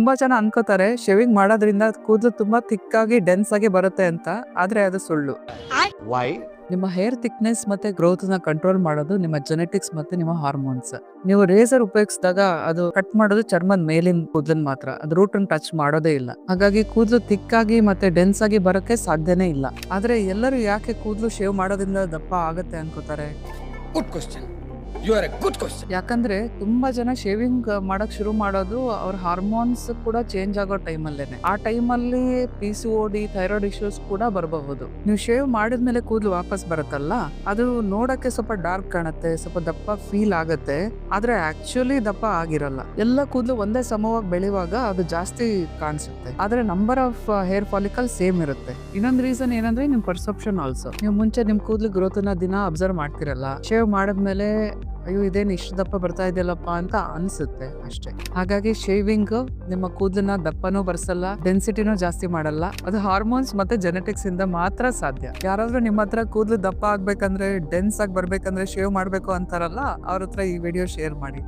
ತುಂಬಾ ಜನ ಅನ್ಕೋತಾರೆ ಶೇವಿಂಗ್ ಮಾಡೋದ್ರಿಂದ ಕೂದಲು ತುಂಬಾ ಥಿಕ್ ಆಗಿ ಡೆನ್ಸ್ ಆಗಿ ಬರುತ್ತೆ ಅಂತ, ಆದ್ರೆ ಅದು ಸುಳ್ಳು. ನಿಮ್ಮ ಹೇರ್ ಥಿಕ್ನೆಸ್ ಮತ್ತೆ ಗ್ರೋತ್ ನ ಕಂಟ್ರೋಲ್ ಮಾಡೋದು ನಿಮ್ಮ ಜೆನೆಟಿಕ್ಸ್ ಮತ್ತೆ ನಿಮ್ಮ ಹಾರ್ಮೋನ್ಸ್. ನೀವು ರೇಸರ್ ಉಪಯೋಗಿಸಿದಾಗ ಅದು ಕಟ್ ಮಾಡೋದು ಚರ್ಮದ ಮೇಲಿನ ಕೂದಲನ್ ಮಾತ್ರ, ಅದು ರೂಟ್ ಅನ್ನು ಟಚ್ ಮಾಡೋದೇ ಇಲ್ಲ. ಹಾಗಾಗಿ ಕೂದಲು ಥಿಕ್ ಆಗಿ ಮತ್ತೆ ಡೆನ್ಸ್ ಆಗಿ ಬರೋಕೆ ಸಾಧ್ಯನೇ ಇಲ್ಲ. ಆದ್ರೆ ಎಲ್ಲರೂ ಯಾಕೆ ಕೂದಲು ಶೇವ್ ಮಾಡೋದ್ರಿಂದ ದಪ್ಪ ಆಗತ್ತೆ ಅನ್ಕೋತಾರೆ? Good question. You are a good question. ಯಾಕಂದ್ರೆ ತುಂಬಾ ಜನ ಶೇವಿಂಗ್ ಮಾಡಕ್ ಶುರು ಮಾಡೋದು ಅವ್ರ ಹಾರ್ಮೋನ್ಸ್ ಕೂಡ ಚೇಂಜ್ ಆಗೋ ಟೈಮಲ್ಲೇನೆ. ಆ ಟೈಮಲ್ಲಿ PCOD, ಥೈರಾಯ್ಡ್ ಇಶ್ಯೂಸ್ ಕೂಡ ಬರಬಹುದು. ನೀವು ಶೇವ್ ಮಾಡಿದ್ಮೇಲೆ ಕೂದಲು ವಾಪಸ್ ಬರುತ್ತಲ್ಲ, ಅದು ನೋಡಕ್ಕೆ ಸ್ವಲ್ಪ ಡಾರ್ಕ್ ಕಾಣುತ್ತೆ, ಸ್ವಲ್ಪ ದಪ್ಪ ಫೀಲ್ ಆಗತ್ತೆ, ಆದ್ರೆ ಆಕ್ಚುಲಿ ದಪ್ಪ ಆಗಿರಲ್ಲ. ಎಲ್ಲ ಕೂದಲು ಒಂದೇ ಸಮವಾಗಿ ಬೆಳೆಯುವಾಗ ಅದು ಜಾಸ್ತಿ ಕಾಣಿಸುತ್ತೆ, ಆದ್ರೆ number of hair follicle same ಇರುತ್ತೆ. ಇನ್ನೊಂದು ರೀಸನ್ ಏನಂದ್ರೆ ನಿಮ್ ಪರ್ಸೆಪ್ಷನ್ ಆಲ್ಸೋ. ನೀವು ಮುಂಚೆ ನಿಮ್ ಕೂದಲು ಗ್ರೋತ್ ನ ದಿನ ಅಬ್ಸರ್ವ್ ಮಾಡ್ತಿರಲ್ಲ, ಶೇವ್ ಮಾಡಿದ್ಮೇಲೆ ಅಯ್ಯೋ ಇದೇನು ಇಷ್ಟು ದಪ್ಪ ಬರ್ತಾ ಇದೆಯಲ್ಲಪ್ಪ ಅಂತ ಅನ್ಸುತ್ತೆ ಅಷ್ಟೇ. ಹಾಗಾಗಿ ಶೇವಿಂಗ್ ನಿಮ್ಮ ಕೂದಲನ್ನ ದಪ್ಪನೂ ಬರ್ಸಲ್ಲ, ಡೆನ್ಸಿಟಿನೂ ಜಾಸ್ತಿ ಮಾಡಲ್ಲ. ಅದು ಹಾರ್ಮೋನ್ಸ್ ಮತ್ತೆ ಜೆನೆಟಿಕ್ಸ್ ಇಂದ ಮಾತ್ರ ಸಾಧ್ಯ. ಯಾರಾದ್ರೂ ನಿಮ್ಮ ಹತ್ರ ಕೂದಲು ದಪ್ಪ ಆಗ್ಬೇಕಂದ್ರೆ, ಡೆನ್ಸ್ ಆಗಿ ಬರ್ಬೇಕಂದ್ರೆ ಶೇವ್ ಮಾಡ್ಬೇಕು ಅಂತಾರಲ್ಲ, ಅವ್ರ ಹತ್ರ ಈ ವಿಡಿಯೋ ಶೇರ್ ಮಾಡಿ.